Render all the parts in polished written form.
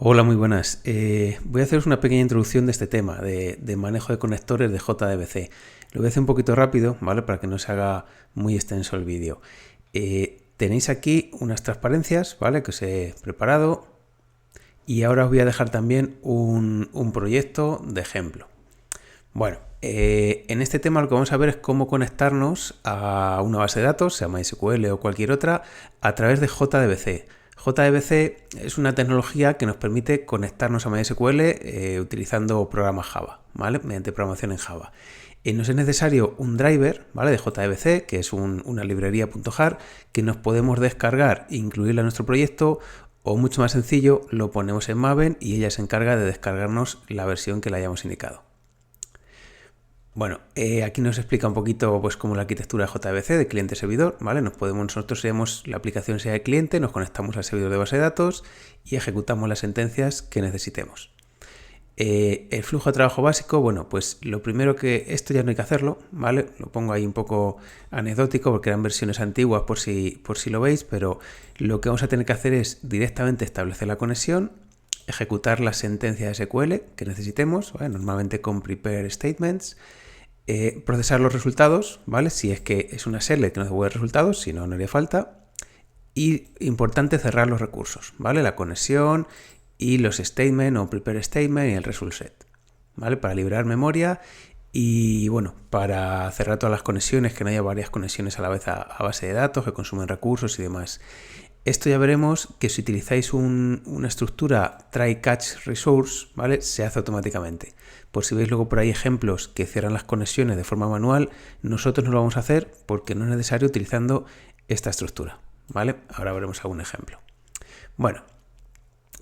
Hola, muy buenas. Voy a haceros una pequeña introducción de este tema, de manejo de conectores de JDBC. Lo voy a hacer un poquito rápido, ¿vale? Para que no se haga muy extenso el vídeo. Tenéis aquí unas transparencias, ¿vale? Que os he preparado. Y ahora os voy a dejar también un proyecto de ejemplo. Bueno, en este tema lo que vamos a ver es cómo conectarnos a una base de datos, sea MySQL o cualquier otra, a través de JDBC. JDBC es una tecnología que nos permite conectarnos a MySQL utilizando programas Java, ¿vale? Mediante programación en Java. Nos es necesario un driver, ¿vale? De JDBC, que es una librería .jar, que nos podemos descargar e incluirla en nuestro proyecto, o mucho más sencillo, lo ponemos en Maven y ella se encarga de descargarnos la versión que le hayamos indicado. Bueno, aquí nos explica un poquito pues cómo la arquitectura JDBC de cliente-servidor, ¿vale? Nosotros tenemos la aplicación sea de cliente, nos conectamos al servidor de base de datos y ejecutamos las sentencias que necesitemos. El flujo de trabajo básico, bueno, pues lo primero que esto ya no hay que hacerlo, ¿vale? Lo pongo ahí un poco anecdótico porque eran versiones antiguas por si lo veis, pero lo que vamos a tener que hacer es directamente establecer la conexión, ejecutar la sentencia de SQL que necesitemos, ¿vale? Normalmente con prepare statements, procesar los resultados, ¿vale? Si es que es una select que nos devuelve resultados, si no, no haría falta. Y importante cerrar los recursos, ¿vale? La conexión y los statements o prepare statement y el result set, ¿vale? Para liberar memoria y, bueno, para cerrar todas las conexiones, que no haya varias conexiones a la vez a base de datos que consumen recursos y demás. Esto ya veremos que si utilizáis una estructura try catch resource, ¿vale? Se hace automáticamente. Por si veis luego por ahí ejemplos que cierran las conexiones de forma manual, nosotros no lo vamos a hacer porque no es necesario utilizando esta estructura, ¿vale? Ahora veremos algún ejemplo. Bueno,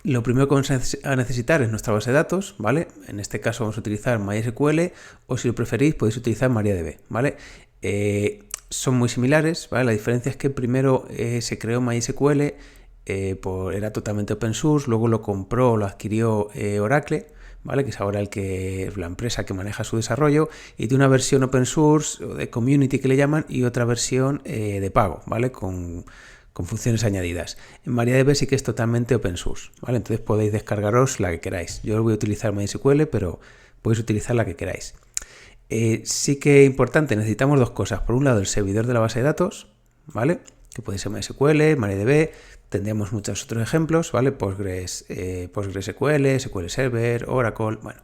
lo primero que vamos a necesitar es nuestra base de datos, ¿vale? En este caso vamos a utilizar MySQL o si lo preferís podéis utilizar MariaDB, ¿vale? Son muy similares, ¿vale? La diferencia es que primero se creó MySQL, era totalmente open source, luego lo compró, lo adquirió Oracle, ¿vale? Que es ahora la empresa que maneja su desarrollo, y tiene una versión open source o de community que le llaman y otra versión de pago, ¿vale? Con funciones añadidas. En MariaDB sí que es totalmente open source, ¿vale? Entonces podéis descargaros la que queráis. Yo voy a utilizar MySQL, pero podéis utilizar la que queráis. Sí que es importante, necesitamos dos cosas. Por un lado, el servidor de la base de datos, ¿vale? Que puede ser MySQL, MariaDB, tendríamos muchos otros ejemplos, ¿vale? PostgreSQL, SQL Server, Oracle, bueno.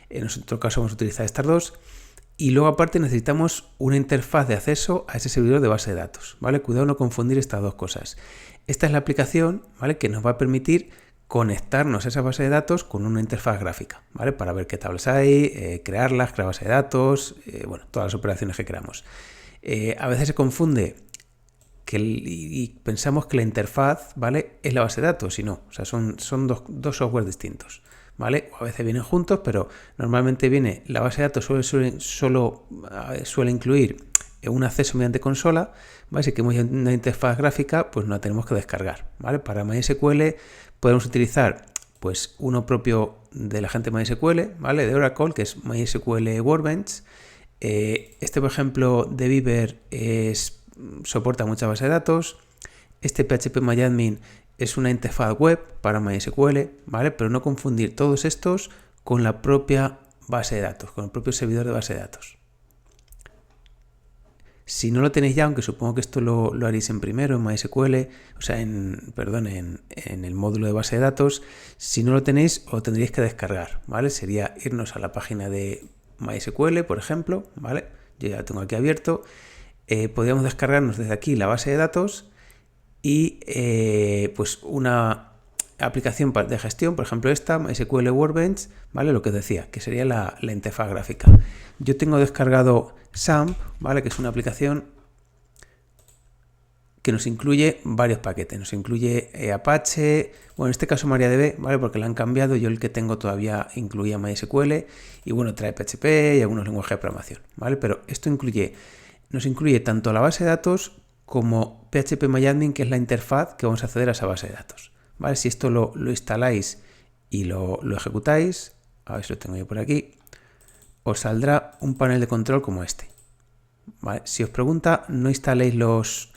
En nuestro caso vamos a utilizar estas dos. Y luego aparte necesitamos una interfaz de acceso a ese servidor de base de datos, ¿vale? Cuidado no confundir estas dos cosas. Esta es la aplicación, ¿vale? Que nos va a permitir conectarnos a esa base de datos con una interfaz gráfica, ¿vale? Para ver qué tablas hay, crearlas, crear base de datos, bueno, todas las operaciones que queramos. A veces se confunde y pensamos que la interfaz, ¿vale? Es la base de datos y no, o sea, son dos software distintos, ¿vale? O a veces vienen juntos, pero normalmente viene la base de datos suele incluir un acceso mediante consola, ¿vale? Si queremos una interfaz gráfica, pues no la tenemos que descargar, ¿vale? Para MySQL podemos utilizar pues uno propio de la gente MySQL, ¿vale? De Oracle, que es MySQL Workbench. Este, por ejemplo, de Beaver soporta mucha base de datos. Este PHPMyAdmin es una interfaz web para MySQL, ¿vale? Pero no confundir todos estos con la propia base de datos, con el propio servidor de base de datos. Si no lo tenéis ya, aunque supongo que esto lo haréis en primero, en MySQL, o sea, en el módulo de base de datos, si no lo tenéis, lo tendríais que descargar, ¿vale? Sería irnos a la página de MySQL, por ejemplo, ¿vale? Yo ya lo tengo aquí abierto. Podríamos descargarnos desde aquí la base de datos y pues una aplicación de gestión, por ejemplo esta, MySQL Workbench, ¿vale? Lo que os decía, que sería la interfaz gráfica. Yo tengo descargado SAMP, ¿vale? Que es una aplicación que nos incluye varios paquetes, nos incluye Apache, bueno, en este caso MariaDB, ¿vale? Porque la han cambiado, yo el que tengo todavía incluía MySQL y bueno, trae PHP y algunos lenguajes de programación, ¿vale? Pero esto nos incluye tanto la base de datos como PHPMyAdmin, que es la interfaz que vamos a acceder a esa base de datos, ¿vale? Si esto lo instaláis y lo ejecutáis, a ver si lo tengo yo por aquí, os saldrá un panel de control como este, ¿vale? Si os pregunta, no instaléis los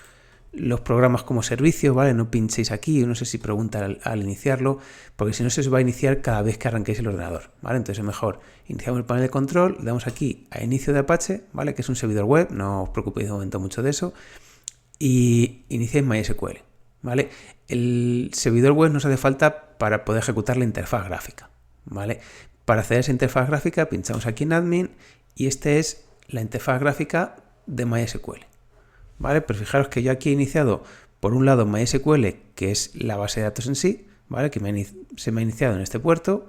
los programas como servicios, ¿vale? No pinchéis aquí, no sé si pregunta al iniciarlo, porque si no se os va a iniciar cada vez que arranquéis el ordenador, ¿vale? Entonces es mejor, iniciamos el panel de control, le damos aquí a inicio de Apache, ¿vale? Que es un servidor web, no os preocupéis de momento mucho de eso, y iniciéis MySQL, ¿vale? El servidor web nos hace falta para poder ejecutar la interfaz gráfica, ¿vale? Para hacer esa interfaz gráfica pinchamos aquí en Admin y esta es la interfaz gráfica de MySQL, ¿vale? Pero fijaros que yo aquí he iniciado por un lado MySQL, que es la base de datos en sí, ¿vale? Que se me ha iniciado en este puerto,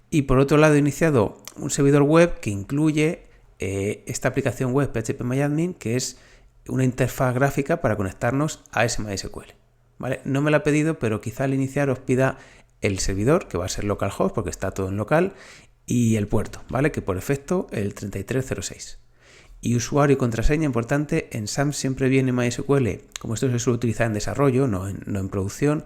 y por otro lado he iniciado un servidor web que incluye esta aplicación web PHPMyAdmin, que es una interfaz gráfica para conectarnos a ese MySQL, ¿vale? No me la ha pedido, pero quizá al iniciar os pida el servidor, que va a ser localhost porque está todo en local, y el puerto, ¿vale? Que por defecto el 3306. Y usuario y contraseña, importante, en SAM siempre viene MySQL, como esto se suele utilizar en desarrollo, no en producción,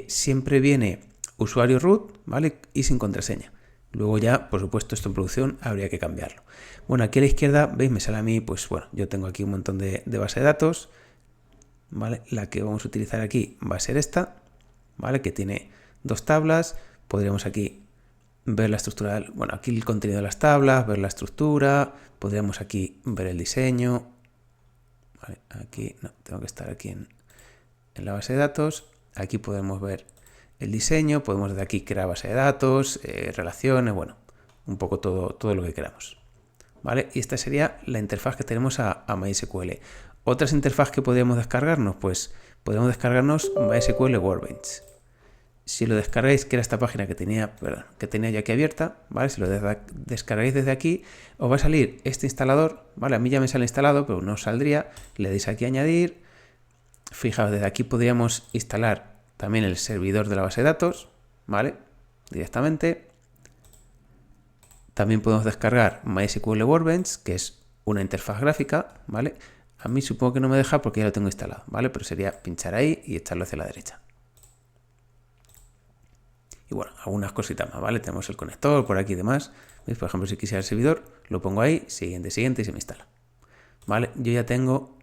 siempre viene usuario root, ¿vale? Y sin contraseña. Luego ya, por supuesto, esto en producción habría que cambiarlo. Bueno, aquí a la izquierda, ¿veis? Me sale a mí, pues bueno, yo tengo aquí un montón de base de datos, ¿vale? La que vamos a utilizar aquí va a ser esta, ¿vale? Que tiene dos tablas, podríamos aquí ver la estructura, bueno, aquí el contenido de las tablas, ver la estructura, podríamos aquí ver el diseño, ¿vale? Aquí, no, tengo que estar aquí en la base de datos, aquí podemos ver el diseño, podemos desde aquí crear base de datos, relaciones, bueno, un poco todo lo que queramos, ¿vale? Y esta sería la interfaz que tenemos a MySQL. Otras interfaces que podríamos descargarnos, pues podemos descargarnos MySQL Workbench. Si lo descargáis, que era esta página que tenía yo aquí abierta, ¿vale? Si lo descargáis desde aquí, os va a salir este instalador, ¿vale? A mí ya me sale instalado, pero no os saldría. Le dais aquí a añadir. Fijaos, desde aquí podríamos instalar también el servidor de la base de datos, ¿vale? Directamente. También podemos descargar MySQL Workbench, que es una interfaz gráfica, ¿vale? A mí supongo que no me deja porque ya lo tengo instalado, ¿vale? Pero sería pinchar ahí y echarlo hacia la derecha. Y bueno, algunas cositas más, ¿vale? Tenemos el conector por aquí y demás. ¿Veis? Por ejemplo, si quisiera el servidor, lo pongo ahí, siguiente, y se me instala. ¿Vale? Yo ya tengo,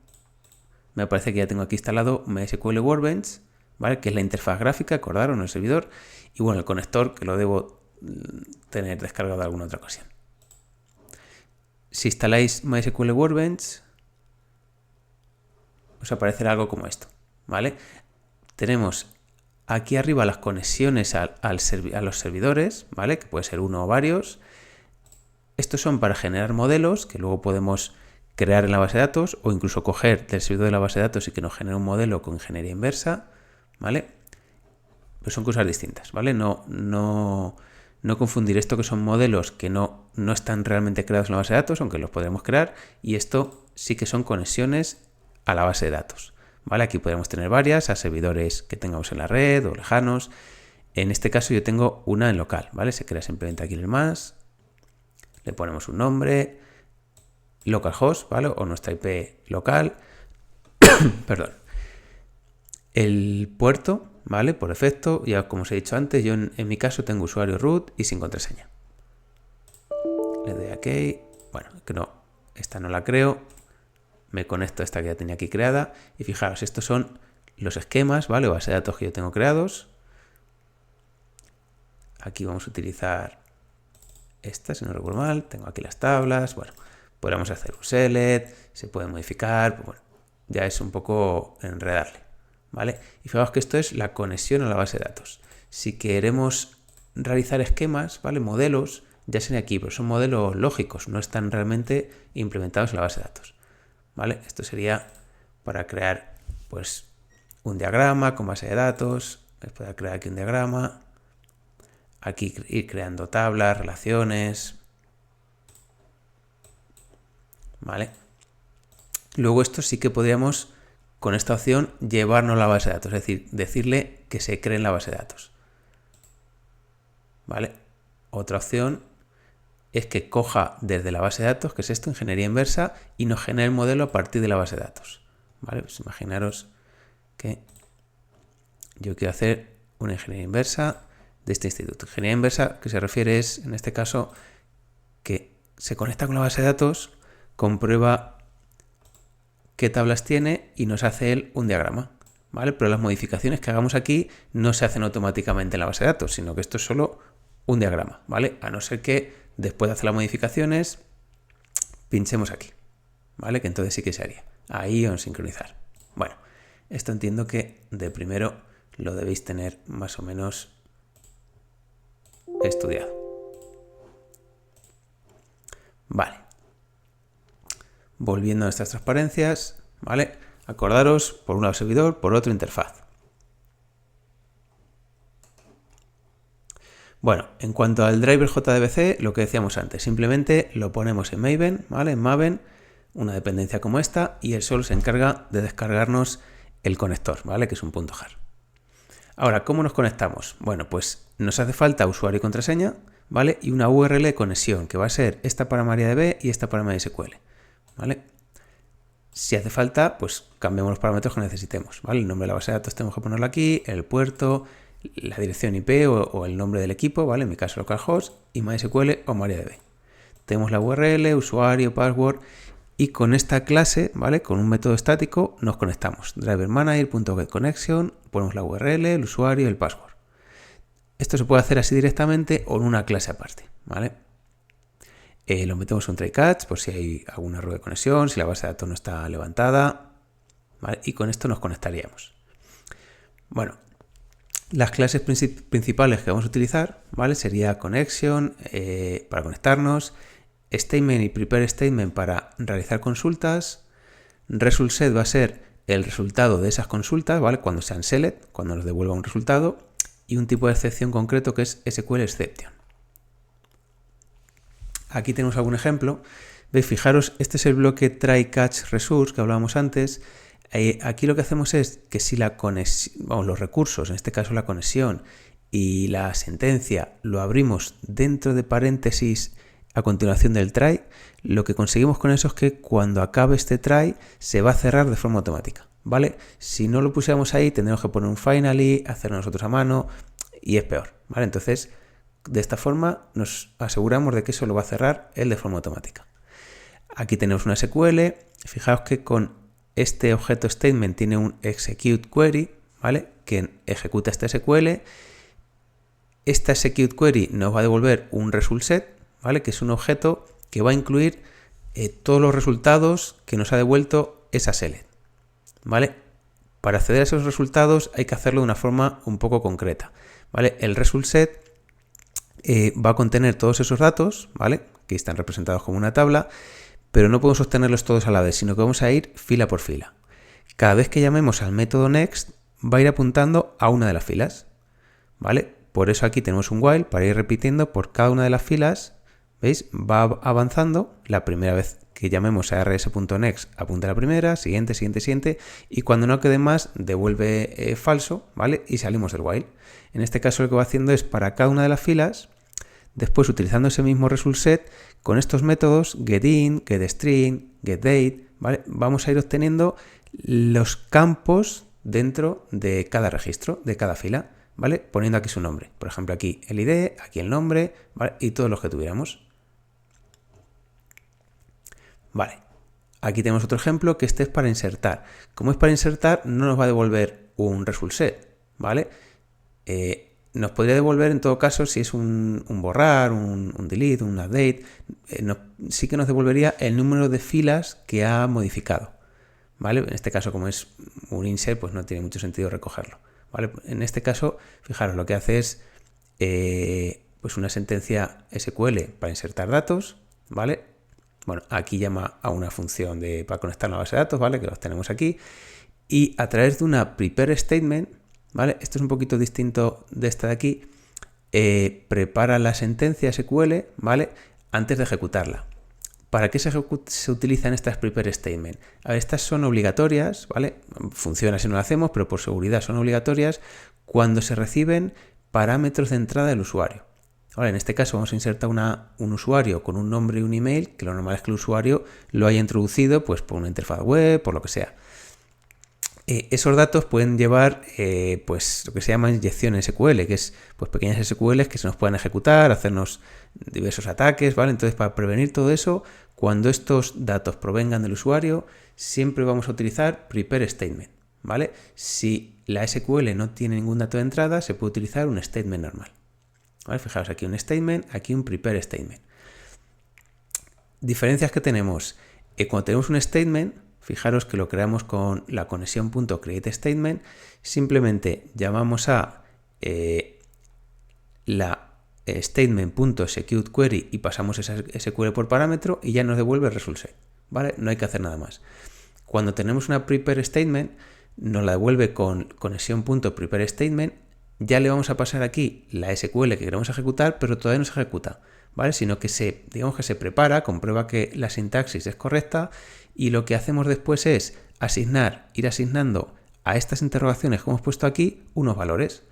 me parece que ya tengo aquí instalado MySQL Workbench, ¿vale? Que es la interfaz gráfica, acordaros, no el servidor. Y bueno, el conector, que lo debo tener descargado de alguna otra ocasión. Si instaláis MySQL Workbench, os aparecerá algo como esto, ¿vale? Tenemos aquí arriba las conexiones a los servidores, ¿vale? Que puede ser uno o varios. Estos son para generar modelos que luego podemos crear en la base de datos o incluso coger del servidor de la base de datos y que nos genere un modelo con ingeniería inversa, ¿vale? Pues son cosas distintas, ¿vale? No confundir esto que son modelos que no están realmente creados en la base de datos, aunque los podemos crear, y esto sí que son conexiones a la base de datos. ¿Vale? Aquí podemos tener varias a servidores que tengamos en la red o lejanos. En este caso yo tengo una en local, ¿vale? Se crea simplemente aquí el más, le ponemos un nombre, localhost, ¿vale? O nuestra IP local. Perdón. El puerto, ¿vale? Por defecto, ya como os he dicho antes, yo en mi caso tengo usuario root y sin contraseña. Le doy a OK. Bueno, que no, esta no la creo. Me conecto a esta que ya tenía aquí creada y fijaros, estos son los esquemas, ¿vale? O base de datos que yo tengo creados. Aquí vamos a utilizar esta, si no recuerdo mal. Tengo aquí las tablas, bueno, podemos hacer un select, se puede modificar, pues bueno, ya es un poco enredarle, ¿vale? Y fijaos que esto es la conexión a la base de datos. Si queremos realizar esquemas, ¿vale? Modelos, ya sería aquí, pero son modelos lógicos, no están realmente implementados en la base de datos. ¿Vale? Esto sería para crear pues un diagrama con base de datos. Voy a crear aquí un diagrama. Aquí ir creando tablas, relaciones. ¿Vale? Luego esto sí que podríamos con esta opción llevarnos a la base de datos, es decir, decirle que se cree en la base de datos. ¿Vale? Otra opción es que coja desde la base de datos, que es esto, ingeniería inversa, y nos genere el modelo a partir de la base de datos. ¿Vale? Pues imaginaros que yo quiero hacer una ingeniería inversa de este instituto. Ingeniería inversa, que se refiere es, en este caso, que se conecta con la base de datos, comprueba qué tablas tiene y nos hace él un diagrama, ¿vale? Pero las modificaciones que hagamos aquí no se hacen automáticamente en la base de datos, sino que esto es solo un diagrama, ¿vale? A no ser que después de hacer las modificaciones pinchemos aquí, ¿vale? Que entonces sí que se haría. Ahí o en sincronizar. Bueno, esto entiendo que de primero lo debéis tener más o menos estudiado. Vale. Volviendo a estas transparencias, ¿vale? Acordaros, por un lado servidor, por otro interfaz. Bueno, en cuanto al driver JDBC, lo que decíamos antes, simplemente lo ponemos en Maven, ¿vale? En Maven, una dependencia como esta, y él solo se encarga de descargarnos el conector, ¿vale? Que es un .jar. Ahora, ¿cómo nos conectamos? Bueno, pues nos hace falta usuario y contraseña, ¿vale? Y una URL de conexión, que va a ser esta para MariaDB y esta para MySQL, ¿vale? Si hace falta, pues cambiamos los parámetros que necesitemos, ¿vale? El nombre de la base de datos tenemos que ponerlo aquí, el puerto, la dirección IP o el nombre del equipo, ¿vale? En mi caso localhost y MySQL o MariaDB. Tenemos la URL, usuario, password y con esta clase, ¿vale? Con un método estático nos conectamos. drivermanager.getConnection, ponemos la URL, el usuario y el password. Esto se puede hacer así directamente o en una clase aparte, ¿vale? Lo metemos en un try catch por si hay algún error de conexión, si la base de datos no está levantada, ¿vale? Y con esto nos conectaríamos. Bueno, las clases principales que vamos a utilizar, ¿vale? Sería connection para conectarnos, statement y prepare statement para realizar consultas, result set va a ser el resultado de esas consultas, ¿vale? Cuando sean select, cuando nos devuelva un resultado, y un tipo de excepción concreto que es SQL exception. Aquí tenemos algún ejemplo. ¿Veis? Fijaros, este es el bloque try catch resource que hablábamos antes. Aquí lo que hacemos es que si la conexión, los recursos, en este caso la conexión y la sentencia, lo abrimos dentro de paréntesis a continuación del try, lo que conseguimos con eso es que cuando acabe este try se va a cerrar de forma automática, ¿vale? Si no lo pusiéramos ahí, tendremos que poner un finally, hacerlo nosotros a mano y es peor, ¿vale? Entonces, de esta forma nos aseguramos de que eso lo va a cerrar él de forma automática. Aquí tenemos una SQL. Fijaos que con este objeto statement tiene un execute query, ¿vale? Que ejecuta esta SQL. Esta execute query nos va a devolver un result set, ¿vale? Que es un objeto que va a incluir todos los resultados que nos ha devuelto esa select, ¿vale? Para acceder a esos resultados hay que hacerlo de una forma un poco concreta, ¿vale? El result set va a contener todos esos datos, ¿vale? Que están representados como una tabla, pero no podemos obtenerlos todos a la vez, sino que vamos a ir fila por fila. Cada vez que llamemos al método next, va a ir apuntando a una de las filas, ¿vale? Por eso aquí tenemos un while para ir repitiendo por cada una de las filas, ¿veis? Va avanzando, la primera vez que llamemos a rs.next apunta a la primera, siguiente, siguiente, siguiente, y cuando no quede más devuelve falso, ¿vale? Y salimos del while. En este caso lo que va haciendo es para cada una de las filas, después utilizando ese mismo result set, con estos métodos getIn, getString, getDate, ¿vale? Vamos a ir obteniendo los campos dentro de cada registro, de cada fila, ¿vale? Poniendo aquí su nombre. Por ejemplo, aquí el ID, aquí el nombre, ¿vale? Y todos los que tuviéramos. Vale. Aquí tenemos otro ejemplo que este es para insertar. Como es para insertar, no nos va a devolver un result set, ¿vale? Nos podría devolver en todo caso si es un borrar, un delete, un update, sí que nos devolvería el número de filas que ha modificado, ¿vale? En este caso, como es un insert, pues no tiene mucho sentido recogerlo, ¿vale? En este caso, fijaros, lo que hace es pues una sentencia SQL para insertar datos, ¿vale? Bueno, aquí llama a una función para conectar a la base de datos, ¿vale? Que los tenemos aquí, y a través de una prepare statement, ¿vale? Esto es un poquito distinto de esta de aquí. Prepara la sentencia SQL, ¿vale? Antes de ejecutarla. ¿Para qué se utilizan estas prepare statement? A ver, estas son obligatorias, ¿vale? Funciona si no lo hacemos, pero por seguridad son obligatorias cuando se reciben parámetros de entrada del usuario. Ahora, en este caso vamos a insertar un usuario con un nombre y un email, que lo normal es que el usuario lo haya introducido pues por una interfaz web, por lo que sea. Esos datos pueden llevar pues lo que se llama inyección SQL, que es pues pequeñas SQLs que se nos pueden ejecutar, hacernos diversos ataques, ¿vale? Entonces, para prevenir todo eso, cuando estos datos provengan del usuario, siempre vamos a utilizar prepare statement, ¿vale? Si la SQL no tiene ningún dato de entrada, se puede utilizar un statement normal, ¿vale? Fijaos, aquí un statement, aquí un prepare statement. Diferencias que tenemos. Cuando tenemos un statement, fijaros que lo creamos con la conexión .createStatement, simplemente llamamos a la statement.executeQuery y pasamos esa SQL por parámetro y ya nos devuelve el result set, ¿vale? No hay que hacer nada más. Cuando tenemos una prepare statement, nos la devuelve con conexión.prepareStatement, ya le vamos a pasar aquí la SQL que queremos ejecutar, pero todavía no se ejecuta, ¿vale? Sino que digamos que se prepara, comprueba que la sintaxis es correcta y lo que hacemos después es ir asignando a estas interrogaciones que hemos puesto aquí unos valores,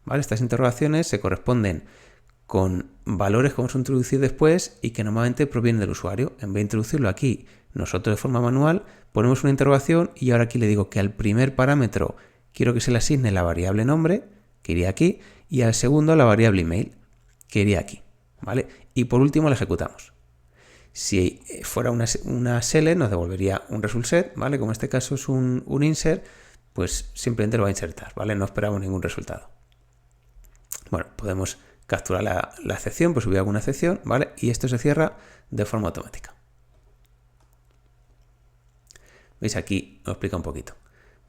¿vale? Estas interrogaciones se corresponden con valores que vamos a introducir después y que normalmente provienen del usuario. En vez de introducirlo aquí nosotros de forma manual, ponemos una interrogación y ahora aquí le digo que al primer parámetro quiero que se le asigne la variable nombre, que iría aquí, y al segundo la variable email, que iría aquí, ¿vale? Y por último la ejecutamos. Si fuera una select nos devolvería un result set, ¿vale? Como en este caso es un insert, pues simplemente lo va a insertar, ¿vale? No esperamos ningún resultado. Bueno, podemos capturar la excepción, pues subir alguna excepción, ¿vale? Y esto se cierra de forma automática. ¿Veis? Aquí os explica un poquito.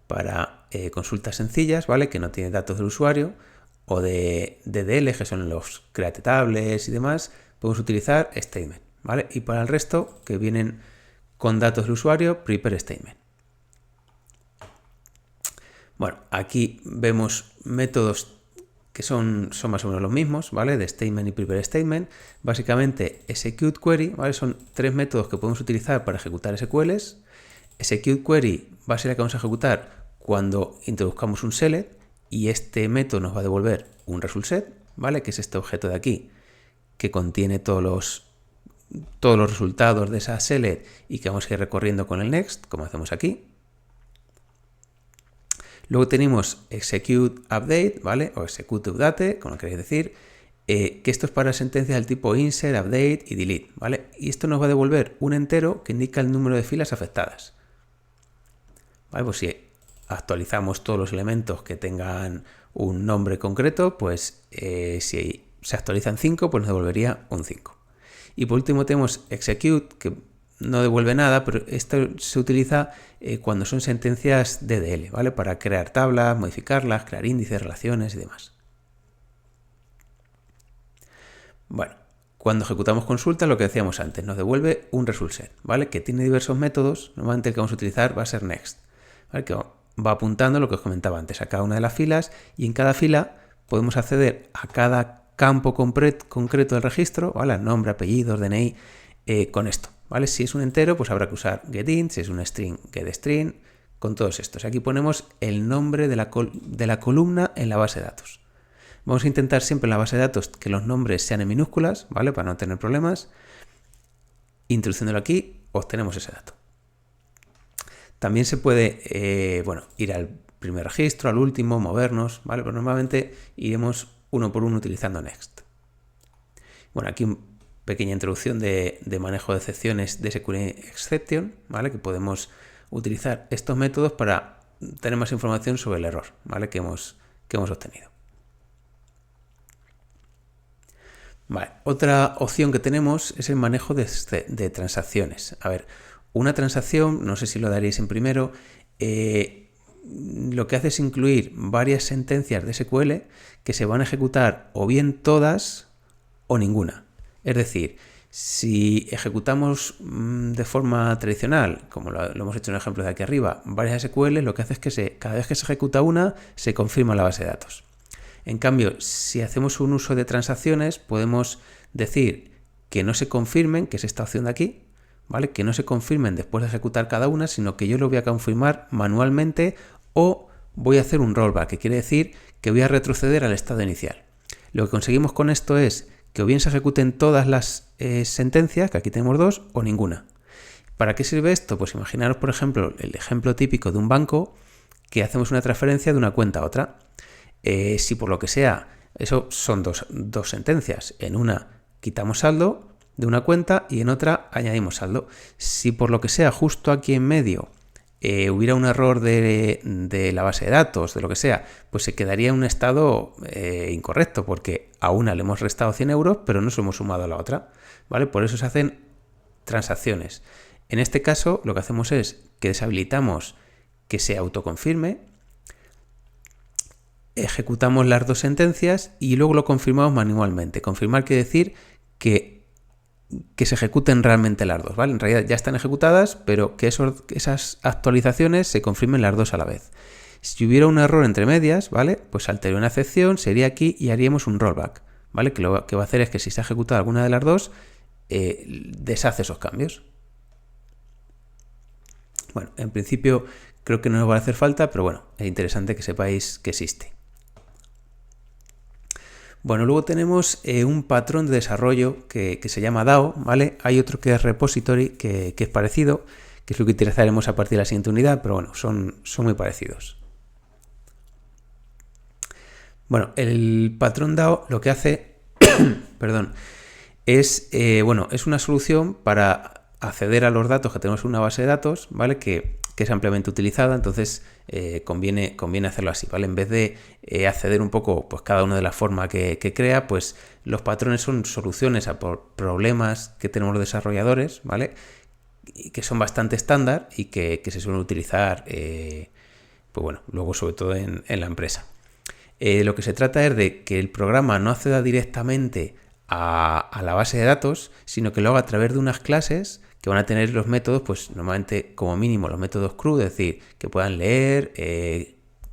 Para consultas sencillas, ¿vale? Que no tiene datos del usuario o de DDL, que son los create tables y demás, podemos utilizar statement, ¿vale? Y para el resto, que vienen con datos del usuario, prepare statement. Bueno, aquí vemos métodos que son más o menos los mismos, ¿vale? De statement y prepare statement. Básicamente, execute query, ¿vale? Son tres métodos que podemos utilizar para ejecutar SQLs. Execute query va a ser la que vamos a ejecutar cuando introduzcamos un select y este método nos va a devolver un result set, ¿vale? Que es este objeto de aquí que contiene todos los resultados de esa select y que vamos a ir recorriendo con el next, como hacemos aquí. Luego tenemos execute update, ¿vale? O execute update, como queréis decir, que esto es para sentencias del tipo insert, update y delete, ¿vale? Y esto nos va a devolver un entero que indica el número de filas afectadas. ¿Vale? Pues si actualizamos todos los elementos que tengan un nombre concreto, pues si se actualizan 5, pues nos devolvería un 5. Y por último tenemos execute, que no devuelve nada, pero esto se utiliza cuando son sentencias DDL, ¿vale? Para crear tablas, modificarlas, crear índices, relaciones y demás. Bueno, cuando ejecutamos consultas, lo que decíamos antes, nos devuelve un result set, ¿vale? Que tiene diversos métodos. Normalmente el que vamos a utilizar va a ser next, ¿vale? Que va apuntando lo que os comentaba antes a cada una de las filas y en cada fila podemos acceder a cada campo concreto del registro, ¿vale? Nombre, apellidos, DNI, con esto, ¿vale? Si es un entero, pues habrá que usar getInt, si es un string, getString, con todos estos. Aquí ponemos el nombre de la columna en la base de datos. Vamos a intentar siempre en la base de datos que los nombres sean en minúsculas, ¿vale? Para no tener problemas. Introduciéndolo aquí, obtenemos ese dato. También se puede, ir al primer registro, al último, movernos, ¿vale? Pero normalmente iremos uno por uno utilizando next. Bueno, aquí una pequeña introducción de manejo de excepciones de SQL Exception, ¿vale? Que podemos utilizar estos métodos para tener más información sobre el error, ¿vale? que hemos obtenido. Vale, otra opción que tenemos es el manejo de transacciones. A ver, una transacción, no sé si lo daréis en primero, lo que hace es incluir varias sentencias de SQL que se van a ejecutar o bien todas o ninguna. Es decir, si ejecutamos de forma tradicional, como lo hemos hecho en el ejemplo de aquí arriba, varias SQL, lo que hace es que cada vez que se ejecuta una, se confirma la base de datos. En cambio, si hacemos un uso de transacciones, podemos decir que no se confirmen, que es esta opción de aquí, ¿vale? Que no se confirmen después de ejecutar cada una, sino que yo lo voy a confirmar manualmente o voy a hacer un rollback, que quiere decir que voy a retroceder al estado inicial. Lo que conseguimos con esto es que o bien se ejecuten todas las sentencias, que aquí tenemos dos, o ninguna. ¿Para qué sirve esto? Pues imaginaros, por ejemplo, el ejemplo típico de un banco que hacemos una transferencia de una cuenta a otra. Si por lo que sea, eso son dos sentencias. En una quitamos saldo de una cuenta y en otra añadimos saldo. Si por lo que sea justo aquí en medio hubiera un error de la base de datos, de lo que sea, pues se quedaría en un estado incorrecto, porque a una le hemos restado 100 euros, pero no se lo hemos sumado a la otra, ¿vale? Por eso se hacen transacciones. En este caso, lo que hacemos es que deshabilitamos que se autoconfirme, ejecutamos las dos sentencias y luego lo confirmamos manualmente. Confirmar quiere decir que se ejecuten realmente las dos, ¿vale? En realidad ya están ejecutadas, pero que esas actualizaciones se confirmen las dos a la vez. Si hubiera un error entre medias, ¿vale? Pues saltaría una excepción, sería aquí y haríamos un rollback, ¿vale? Que lo que va a hacer es que si se ha ejecutado alguna de las dos, deshace esos cambios. Bueno, en principio creo que no nos va a hacer falta, pero bueno, es interesante que sepáis que existe. Bueno, luego tenemos un patrón de desarrollo que se llama DAO, ¿vale? Hay otro que es repository, que es parecido, que es lo que utilizaremos a partir de la siguiente unidad, pero bueno, son muy parecidos. Bueno, el patrón DAO lo que hace, perdón, es una solución para acceder a los datos que tenemos en una base de datos, ¿vale? Que es ampliamente utilizada, entonces conviene hacerlo así, ¿vale? En vez de acceder un poco, pues cada una de las formas que crea, pues los patrones son soluciones a problemas que tenemos los desarrolladores, ¿vale? Y que son bastante estándar y que se suelen utilizar, pues bueno, luego sobre todo en la empresa. Lo que se trata es de que el programa no acceda directamente a la base de datos, sino que lo haga a través de unas clases que van a tener los métodos, pues normalmente como mínimo los métodos CRUD, es decir, que puedan leer,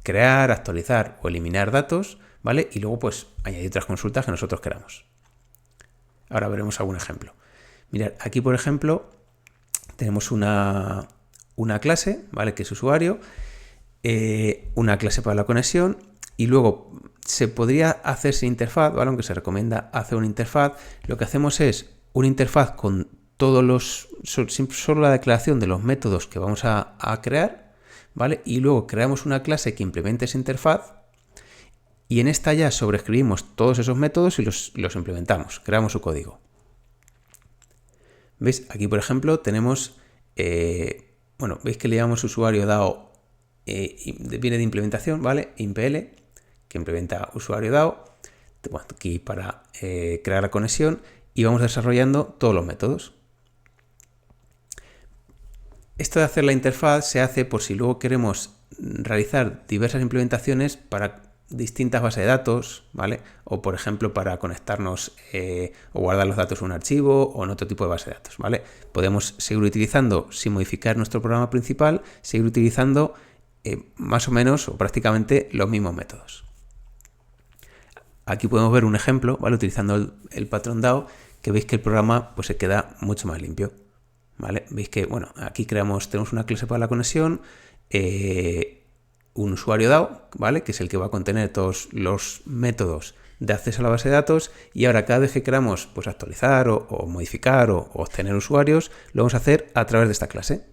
crear, actualizar o eliminar datos, ¿vale? Y luego pues añadir otras consultas que nosotros queramos. Ahora veremos algún ejemplo. Mirad, aquí por ejemplo tenemos una clase, ¿vale? Que es usuario, una clase para la conexión y luego se podría hacerse interfaz, ¿vale? Aunque se recomienda hacer una interfaz. Lo que hacemos es una interfaz con solo la declaración de los métodos que vamos a crear, ¿vale? Y luego creamos una clase que implemente esa interfaz y en esta ya sobreescribimos todos esos métodos y los implementamos, creamos su código. ¿Veis? Aquí, por ejemplo, tenemos, veis que le llamamos usuario DAO, viene de implementación, ¿vale? IMPL, que implementa usuario DAO, bueno, aquí para crear la conexión y vamos desarrollando todos los métodos. Esto de hacer la interfaz se hace por si luego queremos realizar diversas implementaciones para distintas bases de datos, ¿vale? O por ejemplo para conectarnos o guardar los datos en un archivo o en otro tipo de base de datos, ¿vale? Podemos seguir utilizando, sin modificar nuestro programa principal, seguir utilizando más o menos o prácticamente los mismos métodos. Aquí podemos ver un ejemplo, ¿vale? Utilizando el patrón DAO, que veis que el programa pues se queda mucho más limpio. ¿Vale? Veis que, bueno, aquí tenemos una clase para la conexión, un usuario DAO, ¿vale? Que es el que va a contener todos los métodos de acceso a la base de datos y ahora cada vez que queramos pues, actualizar o modificar o obtener usuarios, lo vamos a hacer a través de esta clase.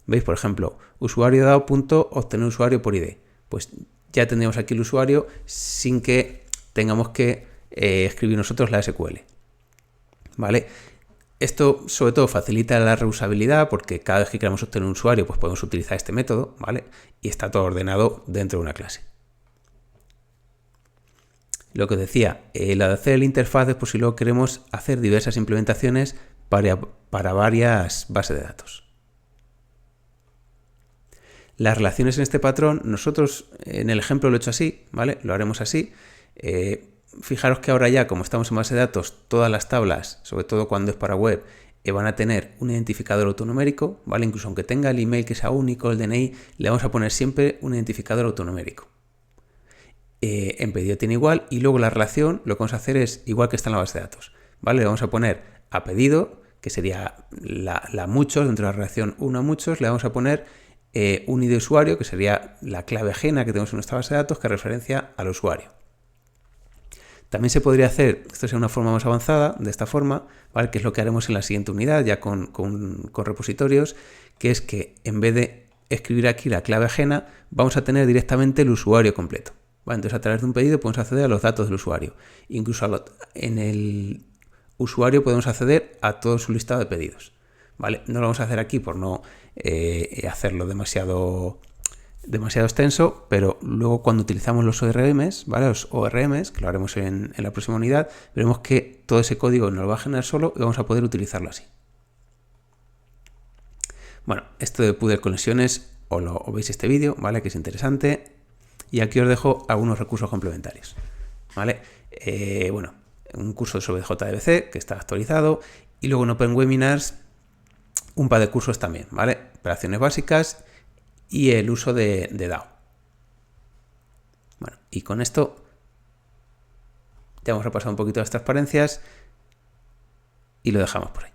¿Veis? Por ejemplo, usuario DAO.obtener usuario por ID. Pues ya tendríamos aquí el usuario sin que tengamos que escribir nosotros la SQL. ¿Vale? Esto sobre todo facilita la reusabilidad porque cada vez que queramos obtener un usuario pues podemos utilizar este método, ¿vale? Y está todo ordenado dentro de una clase. Lo que os decía, la de hacer el interfaz es por si luego queremos hacer diversas implementaciones para varias bases de datos. Las relaciones en este patrón, nosotros en el ejemplo lo he hecho así, ¿vale? Lo haremos así. Fijaros que ahora ya, como estamos en base de datos, todas las tablas, sobre todo cuando es para web, van a tener un identificador autonumérico, ¿vale? Incluso aunque tenga el email que sea único, el DNI, le vamos a poner siempre un identificador autonumérico. En pedido tiene igual y luego la relación lo que vamos a hacer es igual que está en la base de datos, ¿vale? Le vamos a poner a pedido, que sería la muchos, dentro de la relación 1 a muchos, le vamos a poner un ID de usuario, que sería la clave ajena que tenemos en nuestra base de datos que referencia al usuario. También se podría hacer, esto es una forma más avanzada, de esta forma, ¿vale? Que es lo que haremos en la siguiente unidad, ya con repositorios, que es que en vez de escribir aquí la clave ajena, vamos a tener directamente el usuario completo. ¿Vale? Entonces, a través de un pedido podemos acceder a los datos del usuario. Incluso en el usuario podemos acceder a todo su listado de pedidos. ¿Vale? No lo vamos a hacer aquí por no hacerlo demasiado extenso, pero luego cuando utilizamos los ORMs, ¿vale? Los ORMs, que lo haremos en la próxima unidad, veremos que todo ese código nos lo va a generar solo y vamos a poder utilizarlo así. Bueno, esto de Pudel conexiones os veis este vídeo, ¿vale? Que es interesante. Y aquí os dejo algunos recursos complementarios, ¿vale? Bueno, un curso sobre JDBC que está actualizado y luego en Open Webinars un par de cursos también, ¿vale? Operaciones básicas y el uso de DAO. Bueno, y con esto ya hemos repasado un poquito las transparencias y lo dejamos por ahí.